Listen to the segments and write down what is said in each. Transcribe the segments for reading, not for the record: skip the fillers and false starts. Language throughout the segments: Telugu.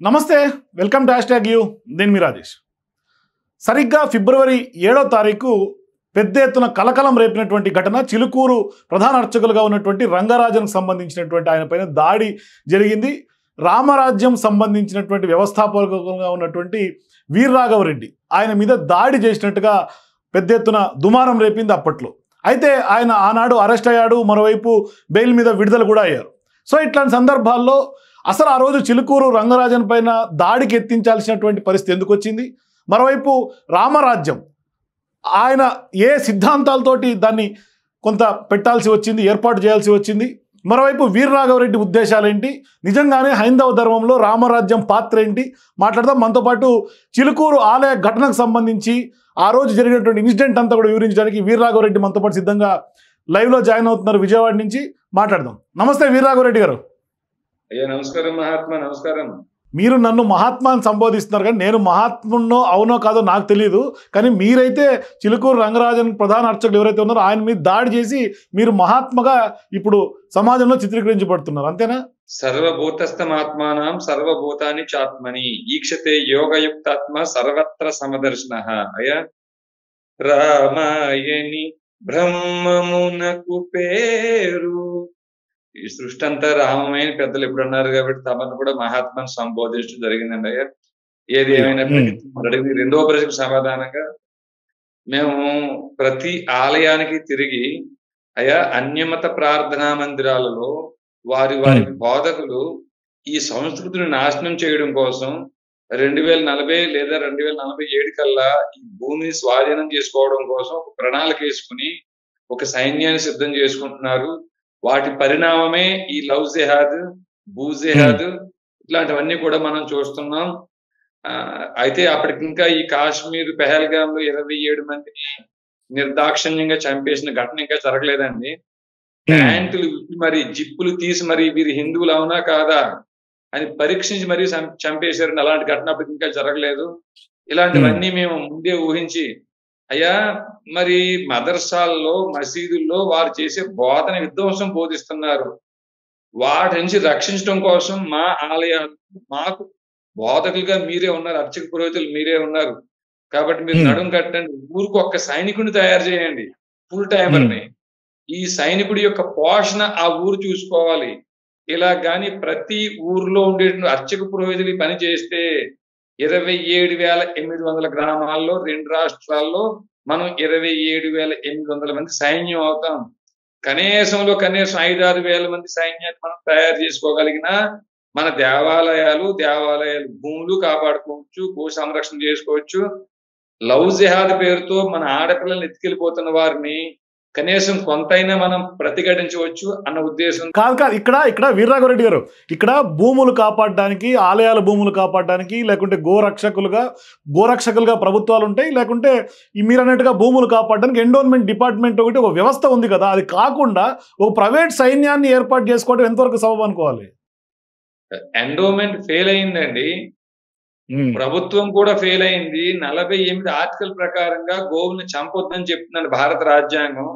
నమస్తే, welcome to hash tag you. నేను మీ రాజేష్. సరిగ్గా ఫిబ్రవరి 7వ తారీఖు పెద్ద ఎత్తున కలకలం రేపినటువంటి ఘటన చిలుకూరు ప్రధాన అర్చకులుగా ఉన్నటువంటి రంగరాజన్కు సంబంధించినటువంటి ఆయన పైన దాడి జరిగింది. రామరాజ్యం సంబంధించినటువంటి వ్యవస్థాపకంగా ఉన్నటువంటి వీర్రాఘవరెడ్డి ఆయన మీద దాడి చేసినట్టుగా పెద్ద ఎత్తున దుమారం రేపింది అప్పట్లో. అయితే ఆయన ఆనాడు అరెస్ట్ అయ్యాడు, మరోవైపు బెయిల్ మీద విడుదల కూడా అయ్యారు. సో ఇట్లాంటి సందర్భాల్లో అసలు ఆ రోజు చిలుకూరు రంగరాజన్ పైన దాడికి ఎత్తించాల్సినటువంటి పరిస్థితి ఎందుకు వచ్చింది? మరోవైపు రామరాజ్యం ఆయన ఏ సిద్ధాంతాలతోటి దాన్ని కొంత పెట్టాల్సి వచ్చింది, ఏర్పాటు చేయాల్సి వచ్చింది? మరోవైపు వీర్రాఘవరెడ్డి ఉద్దేశాలు ఏంటి? నిజంగానే హైందవ ధర్మంలో రామరాజ్యం పాత్ర ఏంటి? మాట్లాడదాం. మనతో పాటు చిలుకూరు ఆలయ ఘటనకు సంబంధించి ఆ రోజు జరిగినటువంటి ఇన్సిడెంట్ అంతా కూడా వివరించడానికి వీర్రాఘవరెడ్డి మనతో పాటు సిద్ధంగా లైవ్లో జాయిన్ అవుతున్నారు విజయవాడ నుంచి. మాట్లాడదాం. నమస్తే వీర్రాఘవరెడ్డి గారు. అయ్యా నమస్కారం మహాత్మా, నమస్కారం. మీరు నన్ను మహాత్మా అని సంబోధిస్తున్నారు, కానీ నేను మహాత్మున్నో అవునో కాదో నాకు తెలియదు. కానీ మీరైతే చిలుకూరు రంగరాజన్ ప్రధాన అర్చకులు ఎవరైతే ఉన్నారో ఆయన మీద దాడి చేసి మీరు మహాత్మగా ఇప్పుడు సమాజంలో చిత్రీకరించబడుతున్నారు, అంతేనా? సర్వభూతస్థమాత్మానం సర్వభూతాని చాత్మని ఈక్షతే యోగయుక్తాత్మ సర్వత్ర సమదర్శన. అయ్యా రామాయణి బ్రహ్మమునకు పేరు. ఈ సృష్టి అంతా రామమైన పెద్దలు ఎప్పుడు అన్నారు కాబట్టి తమను కూడా మహాత్మను సంబోధించడం జరిగిందండి. అయ్యా ఏది ఏమైనప్పటికీ రెండవ ప్రశ్నకు సమాధానంగా మేము ప్రతి ఆలయానికి తిరిగి అయ్యా అన్యమత ప్రార్థనా మందిరాలలో వారి బోధకులు ఈ సంస్కృతిని నాశనం చేయడం కోసం 2040 లేదా 2047 కల్లా ఈ భూమిని స్వాధీనం చేసుకోవడం కోసం ఒక ప్రణాళిక వేసుకుని ఒక సైన్యాన్ని సిద్ధం చేసుకుంటున్నారు. వాటి పరిణామమే ఈ లవ్ జెహాద్, భూ జెహాద్ ఇట్లాంటివన్నీ కూడా మనం చూస్తున్నాం. అయితే అప్పటికి ఇంకా ఈ కాశ్మీర్ పెహల్గామ్ లో 27 మందిని నిర్దాక్షిణ్యంగా చంపేసిన ఘటన ఇంకా జరగలేదండి. ప్యాంటులు మరి జిప్పులు తీసి మరి వీరు హిందువులు అవునా కాదా అని పరీక్షించి మరీ చంపేశారండి. అలాంటి ఘటన అప్పటికి ఇంకా జరగలేదు. ఇలాంటివన్నీ మేము ముందే ఊహించి అయ్యా మరి మదర్సాల్లో మసీదుల్లో వారు చేసే బోధన విధ్వంసం బోధిస్తున్నారు. వాటి నుంచి రక్షించడం కోసం మా ఆలయాలు మాకు బోధకులుగా మీరే ఉన్నారు, అర్చక పురోహితులు మీరే ఉన్నారు కాబట్టి మీరు నడుం కట్టండి, ఊరికి ఒక్క సైనికుడిని తయారు చేయండి, ఫుల్ టైమర్ని. ఈ సైనికుడి యొక్క పోషణ ఆ ఊరు చూసుకోవాలి. ఇలా కానీ ప్రతి ఊర్లో ఉండే అర్చక పురోహితులు పని చేస్తే 27,800 గ్రామాల్లో 2 రాష్ట్రాల్లో మనం 27,800 మంది సైన్యం అవుతాం. కనీసం 5-6 వేల మంది సైన్యాన్ని మనం తయారు చేసుకోగలిగినా మన దేవాలయాలు భూములు కాపాడుకోవచ్చు, భూ సంరక్షణ చేసుకోవచ్చు. లవ్ జిహాద్ పేరుతో మన ఆడపిల్లల్ని ఎత్తుకెళ్ళిపోతున్న వారిని కనీసం కొంతైనా మనం ప్రతిఘటించవచ్చు అన్న ఉద్దేశం. కాదు ఇక్కడ వీర్రాఘవరెడ్డి గారు, ఇక్కడ భూములు కాపాడడానికి, ఆలయాల భూములు కాపాడడానికి, లేకుంటే గోరక్షకులుగా ప్రభుత్వాలు ఉంటాయి, లేకుంటే మీరు అన్నట్టుగా భూములు కాపాడడానికి ఎండోన్మెంట్ డిపార్ట్మెంట్ ఒకటి ఒక వ్యవస్థ ఉంది కదా. అది కాకుండా ఒక ప్రైవేట్ సైన్యాన్ని ఏర్పాటు చేసుకోవడం ఎంతవరకు సబబు అనుకోవాలి? ఎండోమెంట్ ఫెయిల్ అయిందండి, ప్రభుత్వం కూడా ఫెయిల్ అయింది. 48 ఆర్టికల్ ప్రకారంగా గోవుని చంపొద్దని చెప్తున్నాడు భారత రాజ్యాంగం.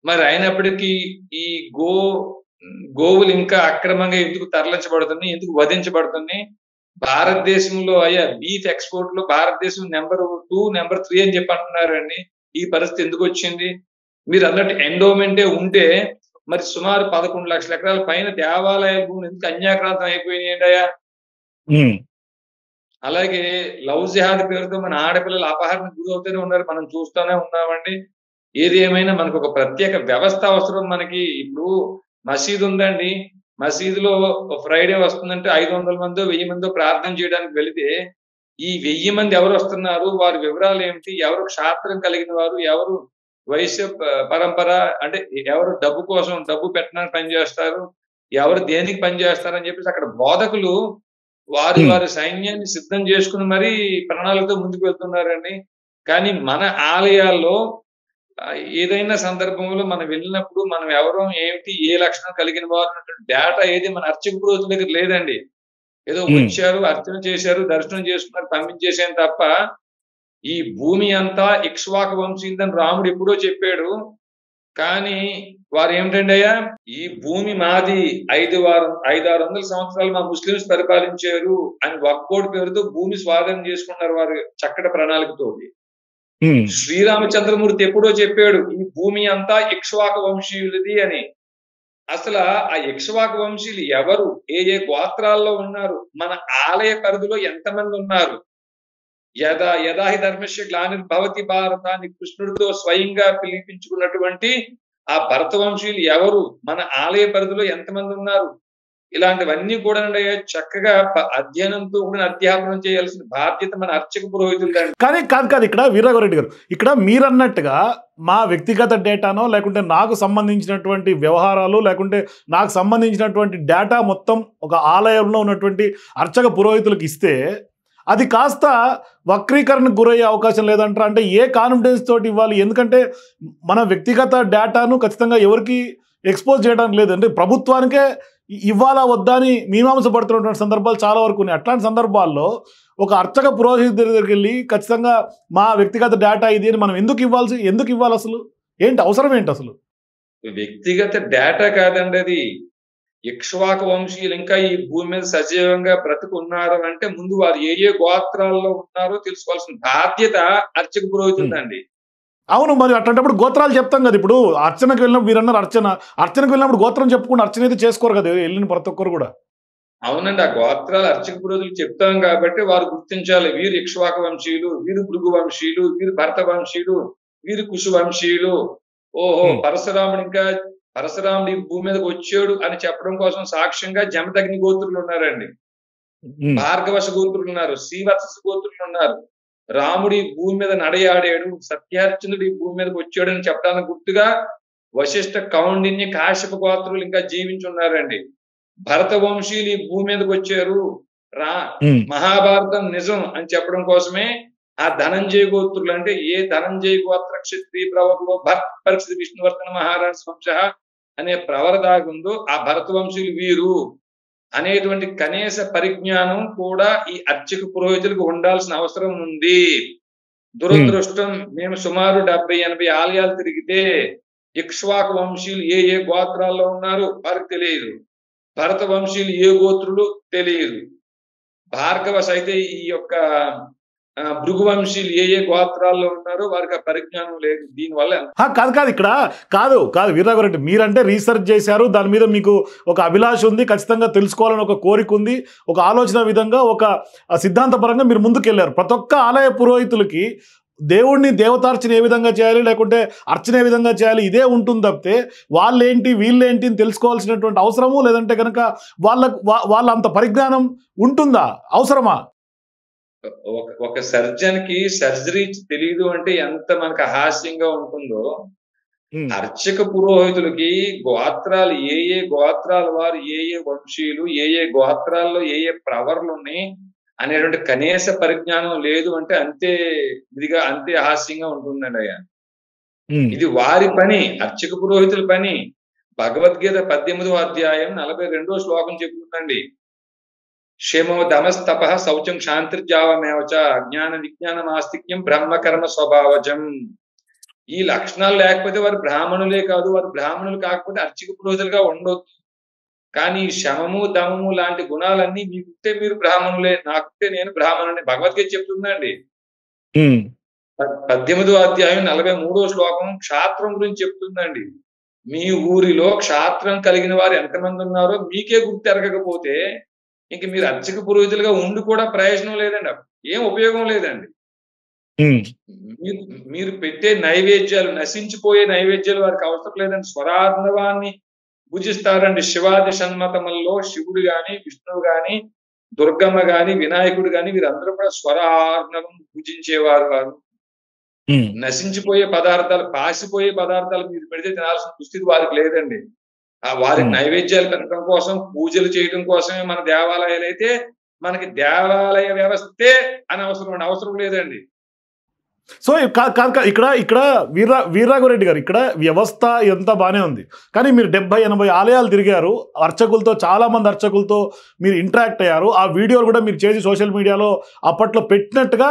మరి అయినప్పటికీ ఈ గోవులు ఇంకా అక్రమంగా ఎందుకు తరలించబడుతున్నాయి, ఎందుకు వధించబడుతున్నాయి? భారతదేశంలో అయ్యా బీఫ్ ఎక్స్పోర్ట్ లో భారతదేశం నెంబర్ 2, నెంబర్ 3 అని చెప్పి అంటున్నారండి. ఈ పరిస్థితి ఎందుకు వచ్చింది? మీరు అన్నట్టు ఎండోమెంటే ఉంటే మరి సుమారు 11 లక్షల ఎకరాల పైన దేవాలయాల భూములు ఎందుకు అన్యాక్రాంతం అయిపోయినాయండి అయ్యా? అలాగే లవ్ జిహాద్ పేరుతో మన ఆడపిల్లలు అపహరణ గురవుతూనే ఉన్నారు, మనం చూస్తూనే ఉన్నామండి. ఏది ఏమైనా మనకు ఒక ప్రత్యేక వ్యవస్థ అవసరం. మనకి ఇప్పుడు మసీదు ఉందండి, మసీదులో ఫ్రైడే వస్తుందంటే 500 మందో 1000 మందో ప్రార్థన చేయడానికి వెళితే ఈ 1000 మంది ఎవరు వస్తున్నారు, వారి వివరాలు ఏమిటి, ఎవరు క్షాత్రం కలిగిన వారు, ఎవరు వైశ్య పరంపర, అంటే ఎవరు డబ్బు కోసం డబ్బు పెట్టడానికి పనిచేస్తారు, ఎవరు దేనికి పనిచేస్తారని చెప్పేసి అక్కడ బోధకులు వారి సైన్యాన్ని సిద్ధం చేసుకుని మరీ ప్రణాళికతో ముందుకు వెళ్తున్నారండి. కానీ మన ఆలయాల్లో ఏదైనా సందర్భంలో మనం వెళ్ళినప్పుడు మనం ఎవరో ఏమిటి, ఏ లక్షణం కలిగిన వారు డేటా ఏది మన అర్చక పురోహితుల దగ్గర లేదండి. ఏదో వచ్చారు, అర్చన చేశారు, దర్శనం చేసుకున్నారు, పంపించేసాను తప్ప ఈ భూమి అంతా ఇక్ష్వాకు వంశీందని రాముడు ఎప్పుడో చెప్పాడు. కానీ వారు ఏమిటండి అయ్యా, ఈ భూమి మాది 500-600 సంవత్సరాలు మా ముస్లిమ్స్ పరిపాలించారు అని వక్ఫ్ బోర్డు పేరుతో భూమి స్వాధీనం చేసుకున్నారు వారు చక్కటి ప్రణాళికతోటి. శ్రీరామచంద్రమూర్తి ఎప్పుడో చెప్పాడు ఈ భూమి అంతా ఇక్ష్వాకు వంశీయులది అని. అసలు ఆ ఇక్ష్వాకు వంశీయులు ఎవరు, ఏ ఏ గోత్రాల్లో ఉన్నారు, మన ఆలయ పరిధిలో ఎంతమంది ఉన్నారు, యదాహి ధర్మస్య గ్లానిర్భవతి భారత అని కృష్ణుడితో స్వయంగా పిలిపించుకున్నటువంటి ఆ భరత వంశీయులు ఎవరు, మన ఆలయ పరిధిలో ఎంతమంది ఉన్నారు, ఇలాంటివన్నీ కూడా చక్కగా అధ్యయనంతో కూడా అధ్యాపనం చేయాల్సిన బాధ్యత మన అర్చక పురోహితులు. కానీ కాదు ఇక్కడ వీరరాఘవరెడ్డి గారు, ఇక్కడ మీరన్నట్టుగా మా వ్యక్తిగత డేటానో లేకుంటే నాకు సంబంధించినటువంటి వ్యవహారాలు లేకుంటే నాకు సంబంధించినటువంటి డేటా మొత్తం ఒక ఆలయంలో ఉన్నటువంటి అర్చక పురోహితులకు ఇస్తే అది కాస్త వక్రీకరణకు గురయ్యే అవకాశం లేదంటారా? అంటే ఏ కాన్ఫిడెన్స్ తోటి ఇవ్వాలి? ఎందుకంటే మన వ్యక్తిగత డేటాను ఖచ్చితంగా ఎవరికి ఎక్స్పోజ్ చేయడానికి లేదు, అంటే ప్రభుత్వానికే ఇవ్వాలా వద్దా అని మీమాంస పడుతున్నటువంటి సందర్భాలు చాలా వరకు ఉన్నాయి. అట్లాంటి సందర్భాల్లో ఒక అర్చక పురోహితుడి దగ్గరికి వెళ్ళి ఖచ్చితంగా మా వ్యక్తిగత డేటా ఇది అని మనం ఎందుకు ఇవ్వాలి? అసలు ఏంటి అవసరం ఏంటి? అసలు వ్యక్తిగత డేటా కాదండి అది. ఇక్ష్వాకు వంశీయులు ఇంకా ఈ భూమి మీద సజీవంగా బ్రతుకున్నారు అంటే ముందు వారు ఏ ఏ గోత్రాల్లో ఉన్నారో తెలుసుకోవాల్సిన బాధ్యత అర్చక పురోహితుందండి. అవును, మరి అట్లాంటప్పుడు గోత్రాలు చెప్తాం కదా. ఇప్పుడు అర్చనకు వెళ్ళినప్పుడు మీరు అన్నారు అర్చనకు వెళ్ళినప్పుడు గోత్రం చెప్పుకుంటే అర్చన అయితే చేసుకోరు కదా వెళ్ళిన ప్రతి ఒక్కరు కూడా. అవునండి, ఆ గోత్రాలు అర్చక పురోహితులు చెప్తాం కాబట్టి వారు గుర్తించాలి. వీరు ఇక్ష్వాకు వంశీయులు, వీరు భృగు వంశీయులు, వీరు భరత వంశీయులు, వీరు కుశ వంశీయులు. ఓహో, పరశురాముడు ఈ భూమి మీదకి వచ్చాడు అని చెప్పడం కోసం సాక్ష్యంగా జమదగ్ని గోత్రులు ఉన్నారండి, భార్గవశ గోత్రులు ఉన్నారు, శ్రీవత్స గోత్రులు ఉన్నారు. రాముడు ఈ భూమి మీద నడయాడాడు, సత్యహరిశ్చంద్రుడు ఈ భూమి మీదకి వచ్చాడు అని చెప్పడానికి గుర్తుగా వశిష్ఠ, కౌండిన్య, కాశ్యప గోత్రులు ఇంకా జీవించున్నారండి. భరత వంశీయులు ఈ భూమి మీదకి వచ్చారు, మహాభారతం నిజం అని చెప్పడం కోసమే ఆ ధనంజయ గోత్రులు, అంటే ఏ ధనంజయ గోత్ర క్షత్రియ ప్రవకులో భర్త పరిస్థితి విష్ణువర్ధన మహారాజ్ వంశ అనే ప్రవర దాగుందో ఆ భరత వంశీయులు వీరు అనేటువంటి కనీస పరిజ్ఞానం కూడా ఈ అర్చక పురోహితులకు ఉండాల్సిన అవసరం ఉంది. దురదృష్టం, మేము సుమారు 70-80 ఆలయాలు తిరిగితే ఇక్ష్వాకు వంశీయులు ఏ ఏ గోత్రాల్లో ఉన్నారు వారికి తెలియదు, భరత వంశీయులు ఏ గోత్రులు తెలియదు, భార్గవశ అయితే ఈ యొక్క భృగు వంశీయులు ఏ ఏ గోత్రాల్లో ఉన్నారో వారికి ఆ పరిజ్ఞానం లేదు. దీనివల్ల కాదు ఇక్కడ కాదు వీరరాఘవరెడ్డి, మీరంటే రీసెర్చ్ చేశారు, దాని మీద మీకు ఒక అభిలాష ఉంది, ఖచ్చితంగా తెలుసుకోవాలని ఒక కోరిక ఉంది, ఒక ఆలోచన విధంగా ఒక సిద్ధాంతపరంగా మీరు ముందుకెళ్ళారు. ప్రతి ఒక్క ఆలయ పురోహితులకి దేవుణ్ణి దేవతార్చన ఏ విధంగా చేయాలి లేకుంటే అర్చన ఏ విధంగా చేయాలి ఇదే ఉంటుంది తప్పితే వాళ్ళేంటి వీళ్ళేంటి అని తెలుసుకోవాల్సినటువంటి అవసరము లేదంటే కనుక వాళ్ళ అంత పరిజ్ఞానం ఉంటుందా, అవసరమా? ఒక సర్జన్ కి సర్జరీ తెలియదు అంటే ఎంత మనకు హాస్యంగా ఉంటుందో, అర్చక పురోహితులకి గోత్రాలు ఏ ఏ గోత్రాల వారు, ఏ ఏ వంశీయులు, ఏ ఏ గోత్రాల్లో ఏ ఏ ప్రవర్లు ఉన్నాయి అనేటువంటి కనీస పరిజ్ఞానం లేదు అంటే అంతే హాస్యంగా ఉంటుందండి అయ్యా. ఇది వారి పని, అర్చక పురోహితుల పని. భగవద్గీత 18వ అధ్యాయం 42వ శ్లోకం చెప్తుందండి, క్షేమో దమస్తప శౌచం శాంతిర్జావమేవచ జ్ఞాన విజ్ఞానం ఆస్తిక్యం బ్రహ్మకర్మ స్వభావజం. ఈ లక్షణాలు లేకపోతే వారు బ్రాహ్మణులే కాదు, వారు బ్రాహ్మణులు కాకపోతే అర్చక పురోహితులుగా ఉండొచ్చు. కానీ శమము దమము లాంటి గుణాలన్నీ మీకుంటే మీరు బ్రాహ్మణులే, నాకుంటే నేను బ్రాహ్మణుని భగవద్గీత చెప్తుందండి. 18వ అధ్యాయం 43వ శ్లోకం క్షాత్రం గురించి చెప్తుందండి. మీ ఊరిలో క్షాత్రం కలిగిన వారు ఎంతమంది ఉన్నారో మీకే గుర్తు ఎరగకపోతే ఇంక మీరు అర్చక పురోహితులుగా ఉండి కూడా ప్రయోజనం లేదండి, ఏం ఉపయోగం లేదండి. మీరు పెట్టే నైవేద్యాలు, నశించిపోయే నైవేద్యాలు వారికి అవసరం లేదండి. స్వరార్ణవాన్ని పూజిస్తారండి. శివాది సన్మతముల్లో శివుడు గాని, విష్ణువు గాని, దుర్గమ్మ గాని, వినాయకుడు గాని వీరందరూ కూడా స్వరార్ణవం పూజించేవారు. వారు నశించిపోయే పదార్థాలు, పాసిపోయే పదార్థాలు మీరు పెడితే తినాల్సిన దుస్థితి వారికి లేదండి. వారికి నైవేద్యాలు పెట్టడం కోసం, పూజలు చేయడం కోసమే మన దేవాలయాలు అయితే మనకి దేవాలయ వ్యవస్థే అని అవసరం లేదండి. సో ఇక్కడ వీరరాఘవరెడ్డి గారు, ఇక్కడ వ్యవస్థ ఎంత బాగానే ఉంది, కానీ మీరు 70-80 ఆలయాలు తిరిగారు, అర్చకులతో చాలామంది అర్చకులతో మీరు ఇంటరాక్ట్ అయ్యారు, ఆ వీడియోలు కూడా మీరు చేసి సోషల్ మీడియాలో అప్పట్లో పెట్టినట్టుగా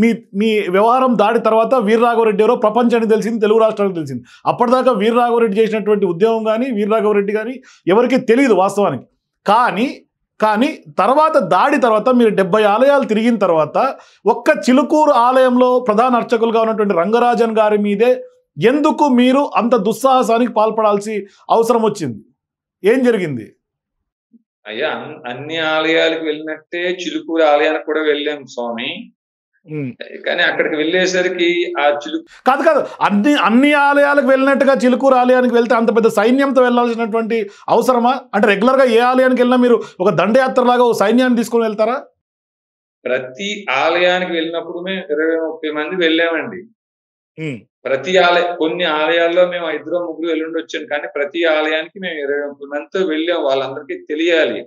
మీ మీ వ్యవహారం దాడి తర్వాత వీరరాఘవరెడ్డి ఎవరో ప్రపంచానికి తెలిసింది, తెలుగు రాష్ట్రానికి తెలిసింది. అప్పటిదాకా వీరరాఘవరెడ్డి చేసినటువంటి ఉద్యమం కానీ వీరరాఘవరెడ్డి కానీ ఎవరికి తెలియదు వాస్తవానికి. కానీ తర్వాత దాడి తర్వాత మీరు 70 ఆలయాలు తిరిగిన తర్వాత ఒక్క చిలుకూరు ఆలయంలో ప్రధాన అర్చకులుగా ఉన్నటువంటి రంగరాజన్ గారి మీదే ఎందుకు మీరు అంత దుస్సాహసానికి పాల్పడాల్సి అవసరం వచ్చింది? ఏం జరిగింది? అయ్యా, అన్ని ఆలయాలకు వెళ్ళినట్టే చిలుకూరు ఆలయానికి కూడా వెళ్ళాం స్వామి. కానీ అక్కడికి వెళ్ళేసరికి ఆ కాదు అన్ని ఆలయాలకు వెళ్ళినట్టుగా చిలుకూరు ఆలయానికి వెళ్తే అంత పెద్ద సైన్యంతో వెళ్ళాల్సినటువంటి అవసరమా? అంటే రెగ్యులర్ గా ఏ ఆలయానికి వెళ్ళినా మీరు ఒక దండయాత్ర లాగా ఒక సైన్యాన్ని తీసుకొని వెళ్తారా? ప్రతి ఆలయానికి వెళ్ళినప్పుడు మేము 20-30 మంది వెళ్ళామండి. కొన్ని ఆలయాల్లో మేము 2-3 వెళ్ళుండొచ్చాను, కానీ ప్రతి ఆలయానికి మేము 20-30 మందితో వెళ్ళాం. వాళ్ళందరికీ తెలియాలి,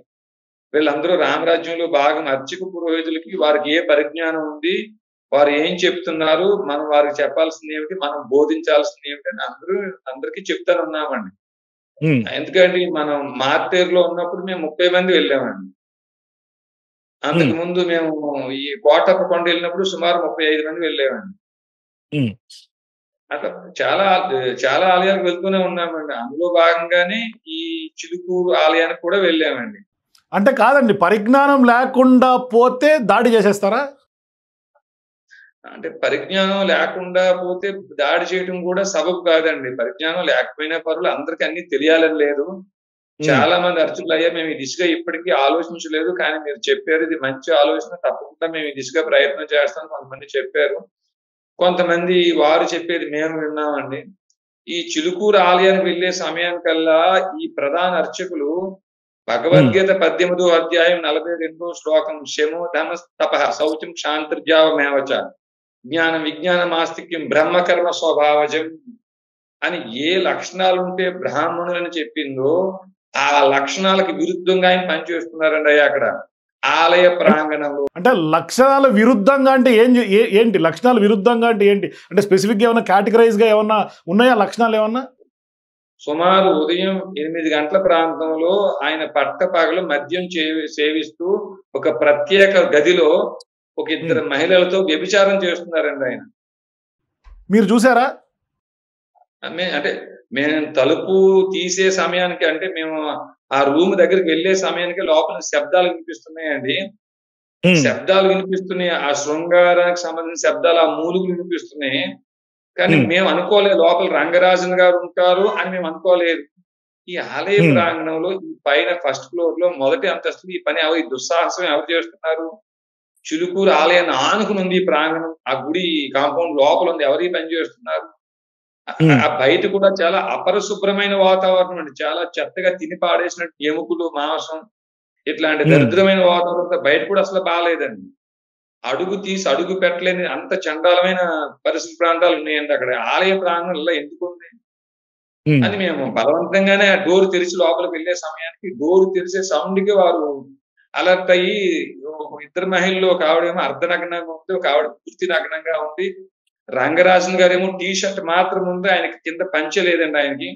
వీళ్ళందరూ రామరాజ్యంలో భాగం. అర్చక పురోహితులకి వారికి ఏ పరిజ్ఞానం ఉంది, వారు ఏం చెప్తున్నారు, మనం వారికి చెప్పాల్సింది ఏమిటి, మనం బోధించాల్సింది ఏమిటి అని అందరికీ చెప్తాను ఉన్నామండి. ఎందుకంటే మనం మార్టేరులో ఉన్నప్పుడు మేము 30 మంది వెళ్ళామండి. అంతకు ముందు మేము ఈ కోటప్ప కొండ వెళ్ళినప్పుడు సుమారు 35 మంది వెళ్ళామండి. అట్లా చాలా ఆలయాలకు వెళ్తూనే ఉన్నామండి. అందులో భాగంగానే ఈ చిలుకూరు ఆలయానికి కూడా వెళ్ళామండి. అంటే కాదండి, పరిజ్ఞానం లేకుండా పోతే దాడి చేసేస్తారా? అంటే పరిజ్ఞానం లేకుండా పోతే దాడి చేయడం కూడా సబబు కాదండి. పరిజ్ఞానం లేకపోయినా పర్వాలేదు, అందరికీ అన్ని తెలియాలని లేదు. చాలా మంది అర్చకులు అయ్యా మేము ఈ దిశగా ఇప్పటికీ ఆలోచించలేదు, కానీ మీరు చెప్పారు ఇది మంచి ఆలోచన, తప్పకుండా మేము ఈ దిశగా ప్రయత్నం చేస్తాం కొంతమంది చెప్పారు. కొంతమంది వారు చెప్పేది మేము విన్నామండి. ఈ చిలుకూరు ఆలయానికి వెళ్ళే సమయానికల్లా ఈ ప్రధాన అర్చకులు భగవద్గీత 18వ అధ్యాయం 42వ శ్లోకం శమో ధమ తపః శౌచం క్షాంతర్జావమేవచ జ్ఞానం విజ్ఞానం ఆస్తిక్యం బ్రహ్మకర్మ స్వభావజం అని ఏ లక్షణాలు ఉంటే బ్రాహ్మణులని చెప్పిందో ఆ లక్షణాలకు విరుద్ధంగా ఆయన పనిచేస్తున్నారండి అక్కడ ఆలయ ప్రాంగణంలో. అంటే లక్షణాల విరుద్ధంగా అంటే ఏంటి లక్షణాలు విరుద్ధంగా అంటే ఏంటి? అంటే స్పెసిఫిక్ గా ఏమన్నా కేటగరైజ్ గా ఏమన్నా ఉన్నాయా లక్షణాలు ఏమన్నా? సుమారు ఉదయం 8 గంటల ప్రాంతంలో ఆయన పట్టపగలు మద్యం సేవిస్తూ ఒక ప్రత్యేక గదిలో ఒక 2 మహిళలతో వ్యభిచారం చేస్తున్నారండి ఆయన. మీరు చూసారా? అంటే మేము తలుపు తీసే సమయానికి, అంటే మేము ఆ రూమ్ దగ్గరికి వెళ్లే సమయానికి లోపల శబ్దాలు వినిపిస్తున్నాయండి. శబ్దాలు వినిపిస్తున్నాయి, ఆ శృంగారానికి సంబంధించిన శబ్దాలు, ఆ మూలుగులు వినిపిస్తున్నాయి. కానీ మేము అనుకోలేదు లోపల రంగరాజన్ గారు ఉంటారు అని మేము అనుకోలేదు. ఈ ఆలయ ప్రాంగణంలో ఈ పైన ఫస్ట్ ఫ్లోర్ లో మొదటి అంతస్తులు ఈ పని ఈ దుస్సాహసం ఎవరు చేస్తున్నారు? చిలుకూరు ఆలయాన్ని ఆనుకుని ఉంది ఈ ప్రాంగణం, ఆ గుడి కాంపౌండ్ లోపల ఉంది, ఎవరు ఈ పని చేస్తున్నారు? ఆ బయట కూడా చాలా అపరిశుభ్రమైన వాతావరణం అండి. చాలా చెత్తగా తిని పాడేసినట్టు ఎముకలు, మాంసం, ఇట్లాంటి దరిద్రమైన వాతావరణం బయట కూడా అసలు బాగాలేదండి. అడుగు తీసి అడుగు పెట్టలేని అంత చండాలమైన పరిస్థితి ప్రాంతాలు ఉన్నాయండి అక్కడ. ఆలయ ప్రాంగణంలో ఎందుకు ఉంది అని మేము బలవంతంగానే ఆ డోర్ తెరిచి లోపలికి వెళ్లే సమయానికి డోర్ తెరిచే సౌండ్ కి వారు అలర్ట్ అయ్యి 2 మహిళలు, ఒక ఆవిడేమో అర్ధనగ్నంగా ఉంది, ఒక ఆవిడ పూర్తి నగ్నంగా ఉంది. రంగరాజన్ గారేమో టీ షర్ట్ మాత్రం ఉంది, ఆయనకి కింద పంచె లేదండి ఆయనకి.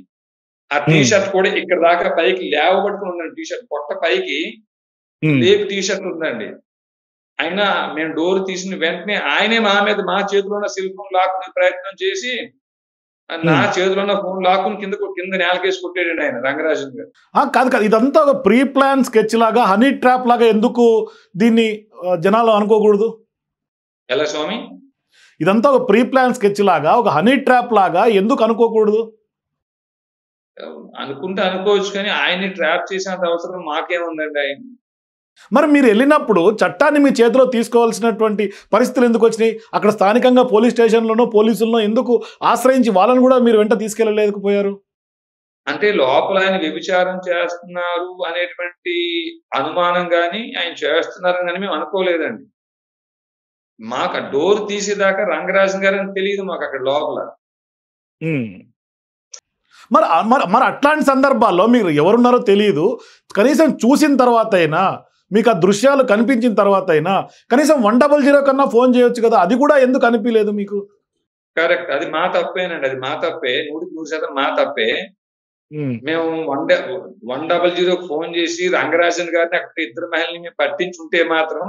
ఆ టీ షర్ట్ కూడా ఇక్కడ దాకా పైకి లేవబట్టుకుని ఉందండి. టీ షర్ట్ పొట్ట పైకి లేపి టీ షర్ట్ ఉందండి. అయినా మేము డోర్ తీసిన వెంటనే ఆయనే మా చేతిలో ఉన్న సెల్ ఫోన్ లాక్కునే ప్రయత్నం చేసి నా చేతిలో ఉన్న ఫోన్ లాక్కుని కింద నేలకేసి కొట్టాడండి ఆయన రంగరాజన్ గారు. కాదు ఇదంతా ఒక ప్రీ ప్లాన్ స్కెచ్ లాగా, హనీ ట్రాప్ లాగా ఎందుకు దీన్ని జనాలు అనుకోకూడదు? ఎలా స్వామి? ఇదంతా ఒక ప్రీ ప్లాన్ స్కెచ్ లాగా, ఒక హనీ ట్రాప్ లాగా ఎందుకు అనుకోకూడదు? అనుకుంటే అనుకోవచ్చు, కానీ ఆయన్ని ట్రాప్ చేసేంత అవసరం మాకేముందండి? ఆయన మరి మీరు వెళ్ళినప్పుడు చట్టాన్ని మీ చేతిలో తీసుకోవాల్సినటువంటి పరిస్థితులు ఎందుకు వచ్చినాయి? అక్కడ స్థానికంగా పోలీస్ స్టేషన్లోనో పోలీసులను ఎందుకు ఆశ్రయించి వాళ్ళని కూడా మీరు వెంట తీసుకెళ్ళలేకపోయారు? అంటే లోపల ఆయన వ్యభిచారం చేస్తున్నారు అనేటువంటి అనుమానం కానీ, ఆయన చేస్తున్నారని కానీ మేము అనుకోలేదండి. మాకు ఆ డోర్ తీసేదాకా రంగరాజన్ గారు అని తెలియదు మాకు అక్కడ లోపల. మరి అట్లాంటి సందర్భాల్లో మీరు ఎవరున్నారో తెలియదు, కనీసం చూసిన తర్వాత అయినా, మీకు ఆ దృశ్యాలు కనిపించిన తర్వాత అయినా కనీసం 100 కన్నా ఫోన్ చేయొచ్చు కదా, అది కూడా ఎందుకు అనిపించలేదు మీకు? కరెక్ట్, అది మా తప్పేనండి, అది మా తప్పే, 100% మా తప్పే. మేము 100 ఫోన్ చేసి రంగరాజన్ గారిని అక్కడ 2 మహిళల్ని మేము పట్టించుంటే మాత్రం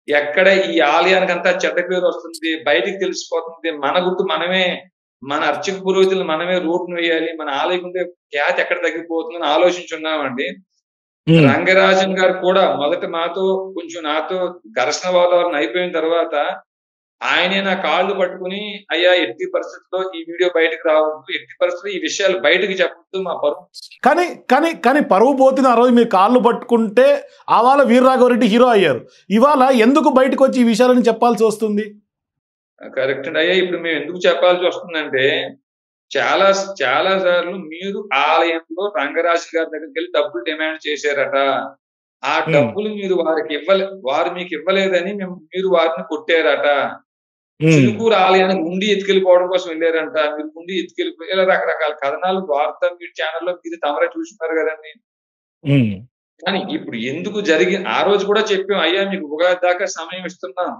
ఎక్కడ ఈ ఆలయానికంతా చెడ్డ పేరు వస్తుంది, బయటికి తెలిసిపోతుంది, మన గుర్తు మనమే, మన అర్చక పురోహితులు మనమే రూట్ను వేయాలి, మన ఆలయం ఉండే ఖ్యాతి ఎక్కడ తగ్గిపోతుందని ఆలోచించున్నామండి. రంగరాజన్ గారు కూడా మొదట కొంచెం నాతో ఘర్షణ వాతావరణం అయిపోయిన తర్వాత ఆయనే నా కాళ్ళు పట్టుకుని, అయ్యా ఎట్టి పరిస్థితుల్లో ఈ వీడియో బయటకు రావద్దు, ఎట్టి పరిస్థితుల్లో ఈ విషయాలు బయటకు చెప్పొద్దు, మా పరువు. కానీ కానీ కానీ పరువు పోతుంది. ఆ రోజు మీరు కాళ్ళు పట్టుకుంటే ఆవాల వీరరాఘవరెడ్డి హీరో అయ్యారు. ఇవాళ ఎందుకు బయటకు వచ్చి ఈ విషయాలని చెప్పాల్సి వస్తుంది? కరెక్ట్ అండి. అయ్యా ఇప్పుడు మేము ఎందుకు చెప్పాల్సి వస్తుందంటే, చాలా చాలా సార్లు మీరు ఆలయంలో రంగరాజు గారి దగ్గరికి వెళ్ళి డబ్బులు డిమాండ్ చేశారట. ఆ డబ్బులు మీరు వారు మీకు ఇవ్వలేదని మీరు వారిని కొట్టారట. చిలుకూరు ఆలయానికి ఉండి ఎత్తుకెళ్ళిపోవడం కోసం వెళ్ళారంట. మీరు ఉండి ఎత్తుకెళ్ళిపోయి ఇలా రకరకాల కథనాలు వార్తా ఛానల్లో మీరు తమరే చూస్తున్నారు కదండి. కానీ ఇప్పుడు ఎందుకు ఆ రోజు కూడా చెప్పాం, అయ్యా మీకు ఉగాది దాకా సమయం ఇస్తున్నాం,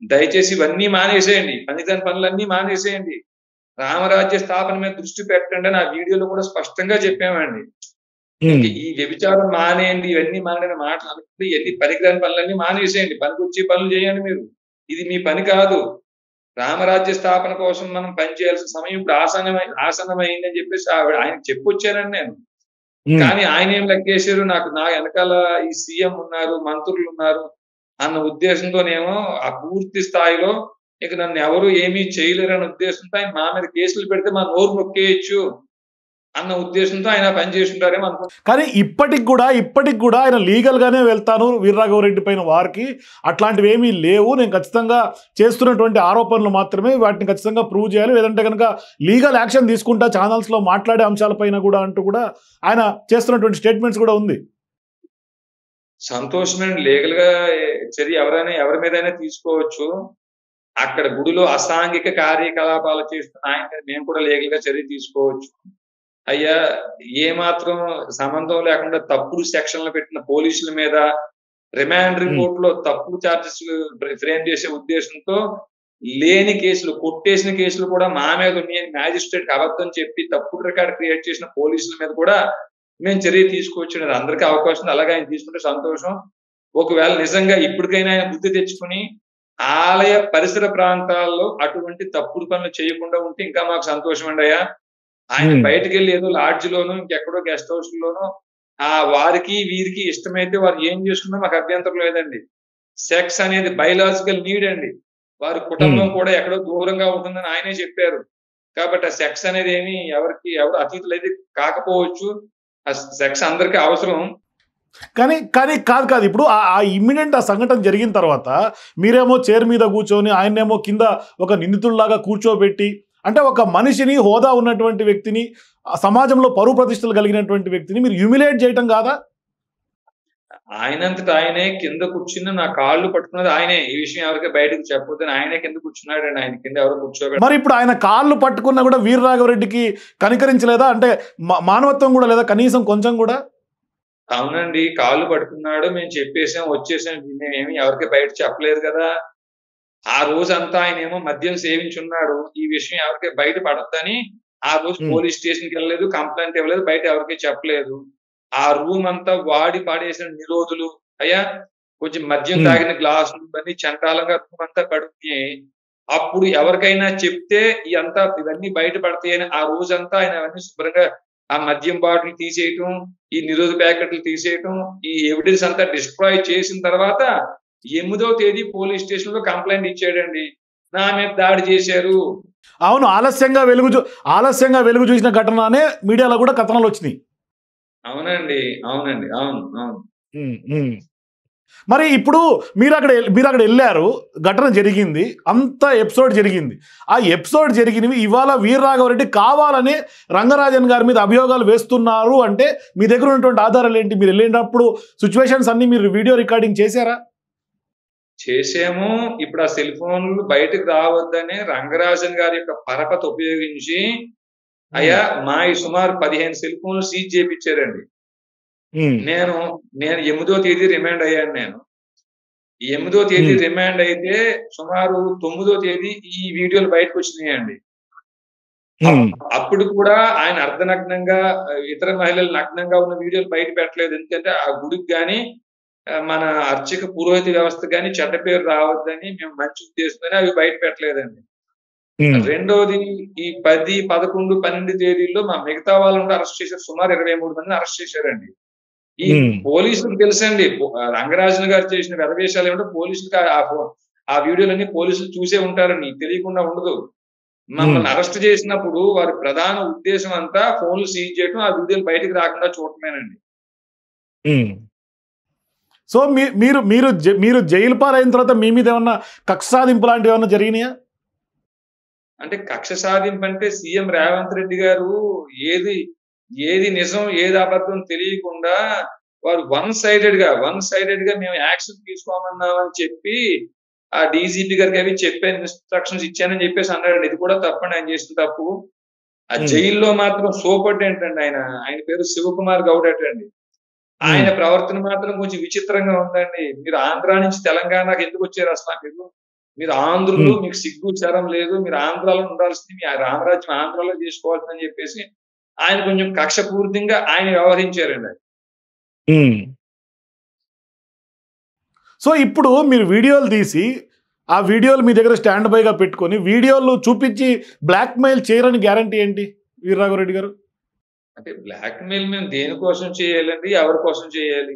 దయచేసి ఇవన్నీ మానేసేయండి, పనికిరాని పనులన్నీ మానేసేయండి, రామరాజ్య స్థాపన మీద దృష్టి పెట్టండి అని ఆ వీడియోలో కూడా స్పష్టంగా చెప్పామండి. ఈ వ్యభిచారం మానేయండి, ఇవన్నీ మానేని మాటలు అనుకుంటే ఎన్ని పనికిరాని పనులన్నీ మానేసేయండి, పనికొచ్చే పనులు చేయండి మీరు, ఇది మీ పని కాదు, రామరాజ్య స్థాపన కోసం మనం పనిచేయాల్సిన సమయం ఇప్పుడు ఆసన్నమైంది అని చెప్పేసి ఆయన చెప్పొచ్చానండి నేను. కానీ ఆయన ఏం లెక్కేశారు, నా వెనకాల ఈ సీఎం ఉన్నారు, మంత్రులు ఉన్నారు అన్న ఉద్దేశంతోనేమో ఆ పూర్తి స్థాయిలో ఇక నన్ను ఎవరు ఏమీ చేయలేరు అన్న ఉద్దేశంతో ఆయన మా మీద కేసులు పెడితే మా నోరు నొక్కేయచ్చు అన్న ఉద్దేశంతో ఆయన పనిచేస్తుంటారేమో అనుకుంటున్నాను. కానీ ఇప్పటికి కూడా ఆయన లీగల్ గానే వెళ్తాను వీరరాఘవరెడ్డి పైన వారికి అట్లాంటివి ఏమీ లేవు, నేను ఖచ్చితంగా చేస్తున్నటువంటి ఆరోపణలు మాత్రమే, వాటిని ఖచ్చితంగా ప్రూవ్ చేయాలి, లేదంటే కనుక లీగల్ యాక్షన్ తీసుకుంటా ఛానల్స్ లో మాట్లాడే అంశాలపైన కూడా అంటూ కూడా ఆయన చేస్తున్నటువంటి స్టేట్మెంట్స్ కూడా ఉంది. సంతోషమైన లీగల్ గా చర్య ఎవరి మీదైనా తీసుకోవచ్చు. అక్కడ గుడిలో అసాంఘిక కార్యకలాపాలు చేస్తున్న ఆయన మీద మేము కూడా లీగల్ గా చర్య తీసుకోవచ్చు. అయ్యా ఏమాత్రం సంబంధం లేకుండా తప్పుడు సెక్షన్లు పెట్టిన పోలీసుల మీద రిమాండ్ రిపోర్ట్ లో తప్పుడు చార్జెస్ ఫ్రేమ్ చేసే ఉద్దేశంతో లేని కేసులు, కొట్టేసిన కేసులు కూడా మా మీద ఉన్నాయని మ్యాజిస్ట్రేట్ అబద్ధం చెప్పి తప్పుడు రికార్డ్ క్రియేట్ చేసిన పోలీసుల మీద కూడా మేము చర్య తీసుకోవచ్చు. అందరికీ అవకాశం, అలాగే ఆయన తీసుకుంటే సంతోషం. ఒకవేళ నిజంగా ఇప్పటికైనా ఆయన బుద్ధి తెచ్చుకుని ఆలయ పరిసర ప్రాంతాల్లో అటువంటి తప్పుడు పనులు చేయకుండా ఉంటే ఇంకా మాకు సంతోషం అండి. అయ్యా ఆయన బయటకు వెళ్ళి ఏదో లాడ్జ్ లోనో ఇంకెక్కడో గెస్ట్ హౌస్ లోనో వారికి వీరికి ఇష్టమైతే వారు ఏం చేసుకున్నా మాకు అభ్యంతరం లేదండి. సెక్స్ అనేది బయలాజికల్ నీడ్ అండి, వారి కుటుంబం కూడా ఎక్కడో దూరంగా ఉంటుందని ఆయనే చెప్పారు. కాబట్టి ఆ సెక్స్ అనేది ఎవరు అతీతులు అయితే కాకపోవచ్చు, ఆ సెక్స్ అందరికీ అవసరం. కానీ కానీ కాదు ఇప్పుడు ఆ ఇమ్మీడియట్ ఆ సంఘటన జరిగిన తర్వాత మీరేమో చైర్ మీద కూర్చొని ఆయనేమో కింద ఒక నిందితుల్లాగా కూర్చోబెట్టి, అంటే ఒక మనిషిని, హోదా ఉన్నటువంటి వ్యక్తిని, సమాజంలో పరువు ప్రతిష్టలు కలిగినటువంటి వ్యక్తిని మీరు హ్యూమిలేట్ చేయటం కాదా? ఆయనంతటా ఆయనే కింద కూర్చుని నా కాళ్ళు పట్టుకున్నది ఆయనే. ఈ విషయం ఎవరికి బయటకు చెప్పొద్దని ఆయనే కింద కూర్చున్నాడు అండి. ఆయన కింద ఎవరో కూర్చోబెట్టారు. మరి ఇప్పుడు ఆయన కాళ్ళు పట్టుకున్నా కూడా వీరరాఘవరెడ్డికి కనికరించలేదా? అంటే మానవత్వం కూడా లేదా కనీసం కొంచెం కూడా? అవునండి, కాళ్ళు పట్టుకున్నాడు, మేము చెప్పేసాం, వచ్చేసాం, మేమేమి ఎవరికి బయట చెప్పలేదు కదా. ఆ రోజంతా ఆయన ఏమో మద్యం సేవించున్నాడు, ఈ విషయం ఎవరికి బయట పడద్దని ఆ రోజు పోలీస్ స్టేషన్కి వెళ్ళలేదు, కంప్లైంట్ ఇవ్వలేదు, బయట ఎవరికి చెప్పలేదు. ఆ రూమ్ అంతా వాడి పాడేసిన నిరోధులు, అయ్యా కొంచెం మద్యం తాగిన గ్లాసులు ఇవన్నీ చండాలంగా రూమ్ అంతా పడుతుంది. అప్పుడు ఎవరికైనా చెప్తే ఇవన్నీ బయటపడతాయని ఆ రోజంతా ఆయన అవన్నీ శుభ్రంగా ఆ మద్యం బాటిల్ తీసేయటం, ఈ నిరోధ ప్యాకెట్లు తీసేయటం, ఈ ఎవిడెన్స్ అంతా డిస్ట్రాయ్ చేసిన తర్వాత 8వ తేదీ పోలీస్ స్టేషన్ లో కంప్లైంట్ ఇచ్చాడండి, నా మీద దాడి చేశారు. అవును, ఆలస్యంగా వెలుగు చూసిన ఘటననే మీడియాలో కూడా కథనాలు వచ్చినాయి. అవునండి. మరి ఇప్పుడు మీరు అక్కడ వెళ్ళారు, ఘటన జరిగింది, అంత ఎపిసోడ్ జరిగింది. ఆ ఎపిసోడ్ జరిగినవి ఇవాళ వీరరాఘవరెడ్డి కావాలని రంగరాజన్ గారి మీద అభియోగాలు వేస్తున్నారు అంటే మీ దగ్గర ఉన్నటువంటి ఆధారాలు ఏంటి? మీరు వెళ్ళినప్పుడు సిచ్యువేషన్స్ అన్ని మీరు వీడియో రికార్డింగ్ చేశారా? చేసాము. ఇప్పుడు ఆ సెల్ ఫోన్లు బయటకు రావద్దని రంగరాజన్ గారి యొక్క పరపతి ఉపయోగించి అయ్యా మా సుమారు 15 సెల్ ఫోన్లు సీజ్ చేయించారండి. నేను 8వ తేదీ రిమాండ్ అయ్యాను. నేను 8వ తేదీ రిమాండ్ అయితే సుమారు 9వ తేదీ ఈ వీడియోలు బయటకు వచ్చినాయండి. అప్పుడు కూడా ఆయన అర్ధనగ్నంగా, ఇతర మహిళలు నగ్నంగా ఉన్న వీడియోలు బయట పెట్టలేదు. ఎందుకంటే ఆ గుడికి గాని మన అర్చక పురోహిత వ్యవస్థ కానీ చెడ్డ పేరు రావద్దని మేము మంచి ఉద్దేశంతోనే అవి బయట పెట్టలేదండి. రెండోది ఈ 10, 11, 12 తేదీల్లో మా మిగతా వాళ్ళని కూడా అరెస్ట్ చేశారు. సుమారు 23 మందిని అరెస్ట్ చేశారండి. ఈ పోలీసులకు తెలుసండి. రంగరాజన్ గారు చేసిన వెధవేషాలు ఏమిటో పోలీసులకు ఆ వీడియోలన్నీ పోలీసులు చూసే ఉంటారండి. తెలియకుండా ఉండదు. మమ్మల్ని అరెస్ట్ చేసినప్పుడు వారి ప్రధాన ఉద్దేశం అంతా ఫోన్లు సీజ్ చేయడం, ఆ వీడియోలు బయటకు రాకుండా చూడటమేనండి. సో మీరు జైలు పాలైన తర్వాత మీ మీద ఏమన్నా కక్ష సాధింపు లాంటివి ఏమన్నా జరిగినాయా? అంటే కక్ష సాధింపు అంటే సీఎం రేవంత్ రెడ్డి గారు ఏది నిజం ఏది అబద్ధం తెలియకుండా వారు వన్ సైడెడ్ గా మేము యాక్షన్ తీసుకోమన్నామని చెప్పి ఆ డీజీపీ గారికి అవి చెప్పాను, ఇన్స్ట్రక్షన్స్ ఇచ్చానని చెప్పేసి అన్నాడు. ఇది కూడా తప్పండి, ఆయన చేసిన తప్పు. ఆ జైల్లో మాత్రం సూపరింటెండెంట్ అండి ఆయన పేరు శివకుమార్ గౌడ్ అండి. ఆయన ప్రవర్తన మాత్రం కొంచెం విచిత్రంగా ఉందండి. మీరు ఆంధ్ర నుంచి తెలంగాణకు ఎందుకు వచ్చారు అసలు? మీరు ఆంధ్రులు, మీకు సిగ్గు చరం లేదు, మీరు ఆంధ్రాలో ఉండాల్సింది, మీ రామరాజ్యం ఆంధ్రాలో చేసుకోవాల్సిందని చెప్పేసి ఆయన కొంచెం కక్షపూరితంగా ఆయన వ్యవహరించారండి. సో ఇప్పుడు మీరు వీడియోలు తీసి ఆ వీడియోలు మీ దగ్గర స్టాండ్ బైగా పెట్టుకొని వీడియోలు చూపించి బ్లాక్ మెయిల్ చేయరని గ్యారంటీ ఏంటి వీర్రాఘవరెడ్డి గారు? అంటే బ్లాక్ మెయిల్ మేము దేనికోసం చేయాలండి, ఎవరి కోసం చేయాలి?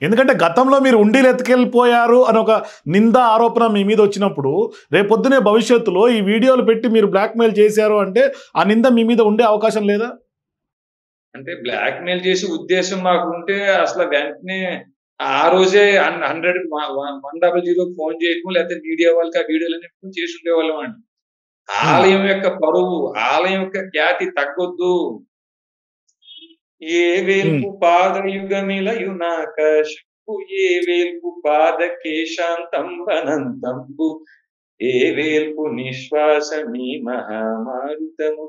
ఎందుకంటే గతంలో మీరు ఉండీలు ఎత్తుకెళ్ళిపోయారు అని ఒక నింద ఆరోపణ మీ మీద వచ్చినప్పుడు రేపొద్దునే భవిష్యత్తులో ఈ వీడియోలు పెట్టి మీరు బ్లాక్ మెయిల్ చేశారు అంటే ఆ నింద మీ మీద ఉండే అవకాశం లేదా? అంటే బ్లాక్ మెయిల్ చేసే ఉద్దేశం మాకు ఉంటే అసలు వెంటనే ఆ రోజే 100 ఫోన్ చేయడం, లేకపోతే మీడియా వాళ్ళకి ఆ వీడియోలన్నీ చేసి ఉండేవాళ్ళం అండి. ఆలయం యొక్క పరువు, ఆలయం యొక్క ఖ్యాతి తగ్గొద్దు. ఏ వేల్పు పాదయుగమిలయునాకశంబు, ఏ వేల్పు పాదకేశాంతంబనంతంబు, ఏ వేల్పు నిశ్వాసమీ మహామారుతము,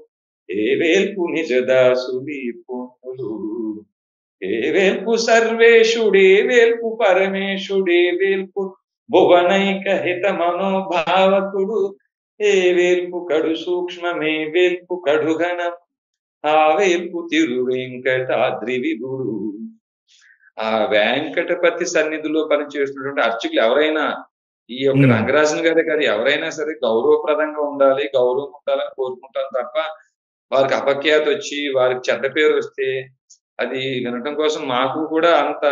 ఏ వేల్పు నిజదాసులీ పుణ్యులు, ఏ వేల్పు సర్వేశుడే వేల్పు పరమేశుడే వేల్పు భువనైక హిత మనోభావకుడు, ఏ వేల్పు కడు సూక్ష్మమే వేల్పు కడుగణం, ఆ వేల్పు తిరువెంకటాద్రి విభుడు. ఆ వెంకటపతి సన్నిధిలో పనిచేస్తున్నటువంటి అర్చకులు ఎవరైనా, ఈ యొక్క రంగరాజన్ గారే కాదు, ఎవరైనా సరే గౌరవప్రదంగా ఉండాలి, గౌరవం ఉండాలని కోరుకుంటాను తప్ప వారికి అపఖ్యాతి వచ్చి వారికి చెడ్డ పేరు వస్తే అది వినటం కోసం మాకు కూడా అంత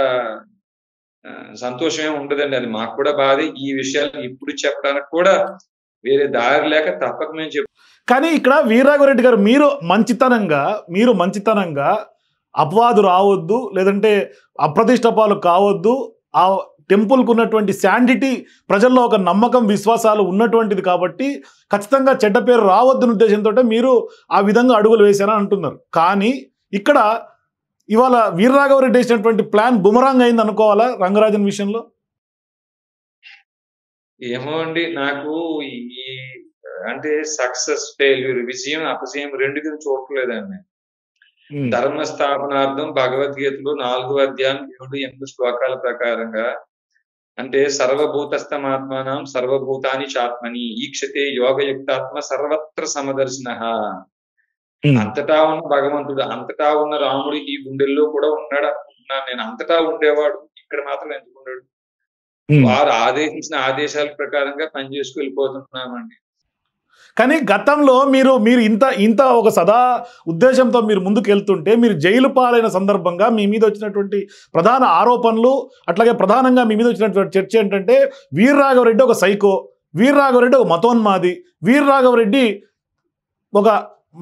సంతోషమే ఉండదండి. అది మాకు కూడా బాధ. ఈ విషయాలు ఇప్పుడు చెప్పడానికి కూడా వేరే దారి లేక తప్పక మేము చెప్పు. కానీ ఇక్కడ వీర్రాఘవరెడ్డి గారు మీరు మంచితనంగా అపవాదు రావద్దు, లేదంటే అప్రతిష్టపాలు కావద్దు, ఆ టెంపుల్కు ఉన్నటువంటి శాండిటీ ప్రజల్లో ఒక నమ్మకం విశ్వాసాలు ఉన్నటువంటిది కాబట్టి ఖచ్చితంగా చెడ్డ పేరు రావద్దున ఉద్దేశంతో మీరు ఆ విధంగా అడుగులు వేశారని అంటున్నారు. కానీ ఇక్కడ ఇవాళ వీర్రాఘవరెడ్డి వేసినటువంటి ప్లాన్ బుమరాంగ్ అయింది అనుకోవాలా రంగరాజన్ విషయంలో? ఏమో అండి, నాకు ఈ అంటే సక్సెస్ ఫెయిల్యూర్, విజయం అపజయం రెండు కింద చూడలేదండి. ధర్మ స్థాపనార్థం భగవద్గీతలో 4వ అధ్యాయం 7-8 శ్లోకాల ప్రకారంగా అంటే సర్వభూతస్థమాత్మానం సర్వభూతాని చాత్మని ఈక్షతే యోగయుక్తాత్మ సర్వత్ర సమదర్శన. అంతటా ఉన్న భగవంతుడు, అంతటా ఉన్న రాముడు ఈ గుండెల్లో కూడా ఉన్నాడు అనుకుంటున్నాను నేను. అంతటా ఉండేవాడు ఇక్కడ మాత్రం ఎందుకున్నాడు? వారు ఆదేశించిన ఆదేశాల ప్రకారంగా పనిచేసుకు వెళ్ళిపోతున్నామండి. కానీ గతంలో మీరు ఇంత ఒక సదా ఉద్దేశంతో మీరు ముందుకు వెళ్తుంటే మీరు జైలు పాలైన సందర్భంగా మీ మీద వచ్చినటువంటి ప్రధాన ఆరోపణలు, అట్లాగే ప్రధానంగా మీ మీద వచ్చినటువంటి చర్చ ఏంటంటే వీర్రాఘవరెడ్డి ఒక సైకో, వీర్రాఘవరెడ్డి ఒక మతోన్మాది, వీర్రాఘవరెడ్డి ఒక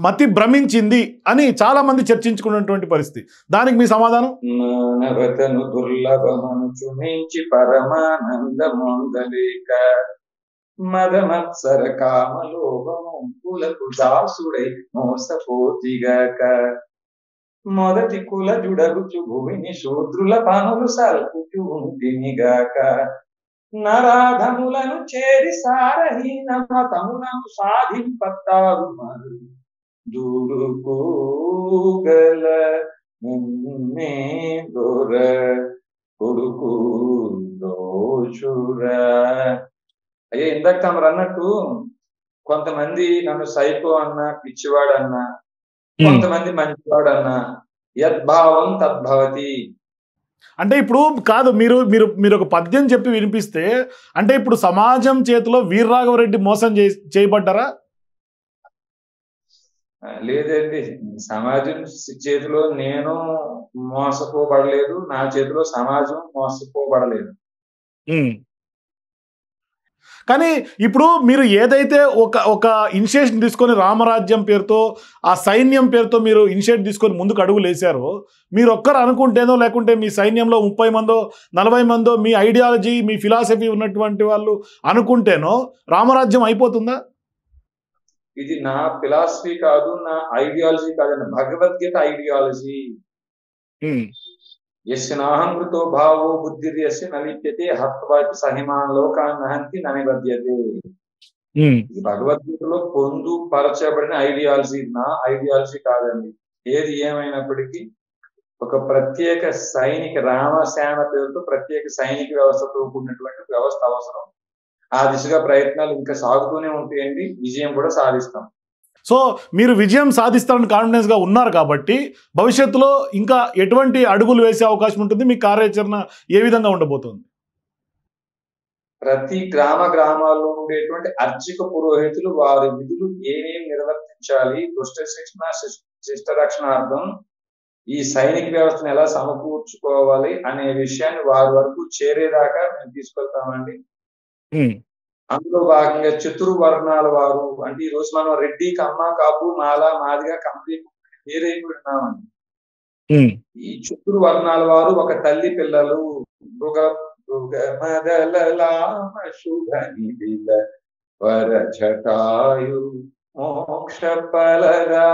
మతి భ్రమించింది అని చాలా మంది చర్చించుకున్నటువంటి పరిస్థితి. దానికి మీ సమాధానం? మానవతను దుర్లభమంచు నుంచి పరమానందమొందలేక మదమత్సర కామలోభములకు దాసుడై మోసపోతిగాక మొదటి కుల జుడగుచు భూమిని శూద్రుల పనులు సల్పుచు ఉంటినిగాక నరాధములను చేరి సారహీన మతములను సాధింపత్తారు మరు దూడుకోగల నిన్నే దొర కొడుకు దోషురా. అయ్యే ఇందాక తమరు అన్నట్టు కొంతమంది నన్ను సైకో అన్నా, పిచ్చివాడు అన్నా, కొంతమంది మంచివాడు అన్నా, యద్భావం తద్భవతి. అంటే ఇప్పుడు కాదు, మీరు మీరు మీరు ఒక పద్యం చెప్పి వినిపిస్తే అంటే ఇప్పుడు సమాజం చేతిలో వీర్రాఘవరెడ్డి మోసం చేయబడ్డారా? లేదండి, సమాజం చేతిలో నేను మోసపోబడలేదు, నా చేతిలో సమాజం మోసపోబడలేదు. కానీ ఇప్పుడు మీరు ఏదైతే ఒక ఇనిషియేషన్ తీసుకొని రామరాజ్యం పేరుతో ఆ సైన్యం పేరుతో మీరు ఇనిషియేట్ తీసుకొని ముందుకు అడుగులు వేశారో, మీరు ఒక్కరు అనుకుంటేనో లేకుంటే మీ సైన్యంలో 30 మందో 40 మందో మీ ఐడియాలజీ మీ ఫిలాసఫీ ఉన్నటువంటి వాళ్ళు అనుకుంటేనో రామరాజ్యం అయిపోతుందా? ఇది నా ఫిలాసఫీ కాదు, నా ఐడియాలజీ కాదండి, భగవద్గీత ఐడియాలజీ. యస్య నాహంకృతో భావో బుద్ధిర్యస్య నలిప్యతే హత్వాపి సహిమాన్ లోకాన్ నహంతి ననిబధ్యతే. ఈ భగవద్గీతలో పొందుపరచబడిన ఐడియాలజీ నా ఐడియాలజీ కాదండి. ఏది ఏమైనప్పటికీ ఒక ప్రత్యేక సైనిక రామసేన పేరుతో ప్రత్యేక సైనిక వ్యవస్థతో కూడినటువంటి వ్యవస్థ అవసరం. ఆ దిశగా ప్రయత్నాలు ఇంకా సాగుతూనే ఉంటాయండి, విజయం కూడా సాధిస్తాం. సో మీరు విజయం సాధిస్తారని కాన్ఫిడెన్స్గా ఉన్నారు కాబట్టి భవిష్యత్తులో ఇంకా ఎటువంటి అడుగులు వేసే అవకాశం ఉంటుంది? మీ కార్యాచరణ ఏ విధంగా ఉండబోతుంది? ప్రతి గ్రామాల్లో ఉండేటువంటి అర్చక పురోహితులు వారి విధులు ఏమేమి నిర్వర్తించాలి, దుష్ట శిక్షణ శిష్ట రక్షణార్థం ఈ సైనిక వ్యవస్థను ఎలా సమకూర్చుకోవాలి అనే విషయాన్ని వారి వరకు చేరేదాకా మేము తీసుకెళ్తామండి. అందులో భాగంగా చతుర్వర్ణాల వారు అంటే ఈ రోజు మనం రెడ్డి, కమ్మ, కాపు, మాల, మాదిగ, కమ్మరి వేరైపోతున్నామండి. ఈ చతుర్వర్ణాల వారు ఒక తల్లి పిల్లలు, మోక్ష ఫలగా.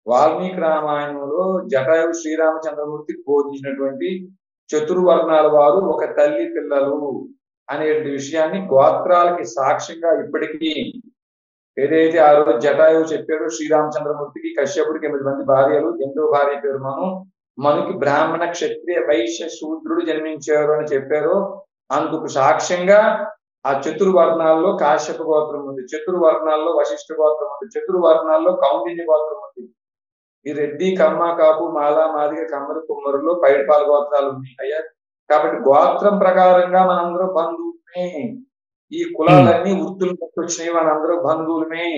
వాల్మీకి రామాయణంలో జటాయు శ్రీరామచంద్రమూర్తి బోధించినటువంటి చతుర్వర్ణాల వారు ఒక తల్లి పిల్లలు అనే విషయాన్ని గోత్రాలకి సాక్ష్యంగా ఇప్పటికీ ఏదైతే ఆ రోజు జటాయువు చెప్పాడో శ్రీరామచంద్రమూర్తికి కశ్యపుడికి 8 మంది భార్యలు, 8వ భార్య పేరు మనుకి బ్రాహ్మణ క్షత్రియ వైశ్య శూద్రుడు జన్మించారు అని చెప్పారో అందుకు సాక్ష్యంగా ఆ చతుర్వర్ణాల్లో కాశ్యప గోత్రం ఉంది, చతుర్వర్ణాల్లో వశిష్ఠ గోత్రం ఉంది, చతుర్వర్ణాల్లో కౌండిన్య గోత్రం ఉంది. ఈ రెడ్డి, కమ్మ, కాపు, మాల, మాదిగ, కమ్మరి, కుమ్మరులో పైడిపాల గోత్రాలు ఉన్నాయి అయ్యా. కాబట్టి గోత్రం ప్రకారంగా మనందరం బంధువులమే. ఈ కులాలన్నీ వృత్తులు వచ్చినాయి, మనందరూ బంధువులమే.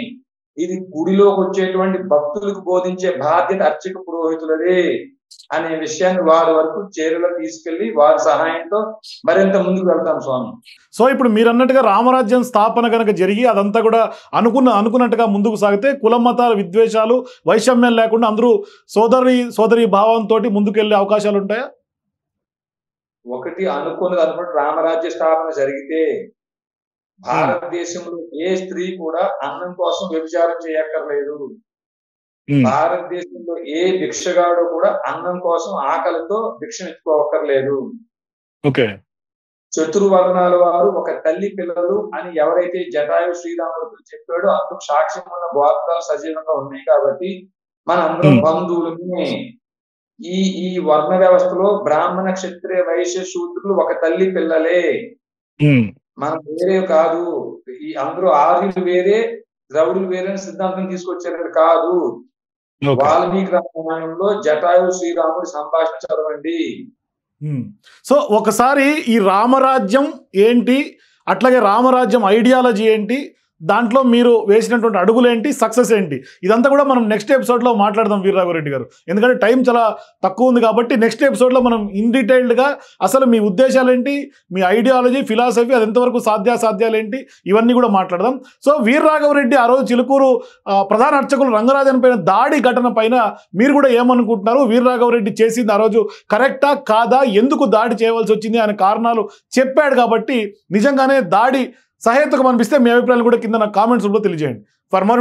ఇది గుడిలోకి వచ్చేటువంటి భక్తులకు బోధించే బాధ్యత అర్చక పురోహితులదే అనే విషయాన్ని వారి వరకు చేరులో తీసుకెళ్లి వారి సహాయంతో మరింత ముందుకు వెళ్తాం స్వామి. సో ఇప్పుడు మీరు అన్నట్టుగా రామరాజ్యం స్థాపన కనుక జరిగి అదంతా కూడా అనుకున్నట్టుగా ముందుకు సాగితే కుల మతాల విద్వేషాలు వైషమ్యం లేకుండా అందరూ సోదరి భావంతో ముందుకెళ్లే అవకాశాలు ఉంటాయా? ఒకటి అనుకున్నది రామరాజ్య స్థాపన జరిగితే భారతదేశంలో ఏ స్త్రీ కూడా అన్నం కోసం వ్యభిచారం చేయక్కర్లేదు. భారతదేశంలో ఏ భిక్షగాడు కూడా అన్నం కోసం ఆకలితో భిక్షనిచ్చుకోవక్కర్లేదు. చతుర్వర్ణాల వారు ఒక తల్లి పిల్లలు అని ఎవరైతే జటాయు శ్రీరాముడు చెప్పాడో అందుకు సాక్ష్యం ఉన్న గోత్రాలు సజీవంగా ఉన్నాయి కాబట్టి మనందరం బంధువులమే. ఈ వర్ణ వ్యవస్థలో బ్రాహ్మణ క్షత్రియ వైశ్య శూద్రులు ఒక తల్లి పిల్లలే, మనం వేరే కాదు. ఈ అందరూ ఆర్యులు వేరే ద్రవిడులు వేరే సిద్ధాంతం తీసుకొచ్చారు కాదు. వాల్మీకి రామాయణంలో జటాయు శ్రీరాముడి సంభాషణ చదవండి. సో ఒకసారి ఈ రామరాజ్యం ఏంటి, అట్లాగే రామరాజ్యం ఐడియాలజీ ఏంటి, దాంట్లో మీరు వేసినటువంటి అడుగులు ఏంటి, సక్సెస్ ఏంటి, ఇదంతా కూడా మనం నెక్స్ట్ ఎపిసోడ్లో మాట్లాడదాం వీర్రాఘవరెడ్డి గారు. ఎందుకంటే టైం చాలా తక్కువ ఉంది కాబట్టి నెక్స్ట్ ఎపిసోడ్లో మనం ఇన్ డీటెయిల్డ్గా అసలు మీ ఉద్దేశాలు ఏంటి, మీ ఐడియాలజీ ఫిలాసఫీ అది ఎంతవరకు సాధ్యాసాధ్యాలు ఏంటి ఇవన్నీ కూడా మాట్లాడదాం. సో వీర్రాఘవరెడ్డి ఆ రోజు చిలుకూరు ప్రధాన అర్చకులు రంగరాజన్ పైన దాడి ఘటన పైన మీరు కూడా ఏమనుకుంటున్నారు? వీర్రాఘవరెడ్డి చేసింది ఆ రోజు కరెక్టా కాదా, ఎందుకు దాడి చేయవలసి వచ్చింది అనే కారణాలు చెప్పాడు కాబట్టి నిజంగానే దాడి సహేతుకం అనిపిస్తే మీ అభిప్రాయాలు కూడా కింద నా కామెంట్స్ రూపంలో తెలియజేయండి. For more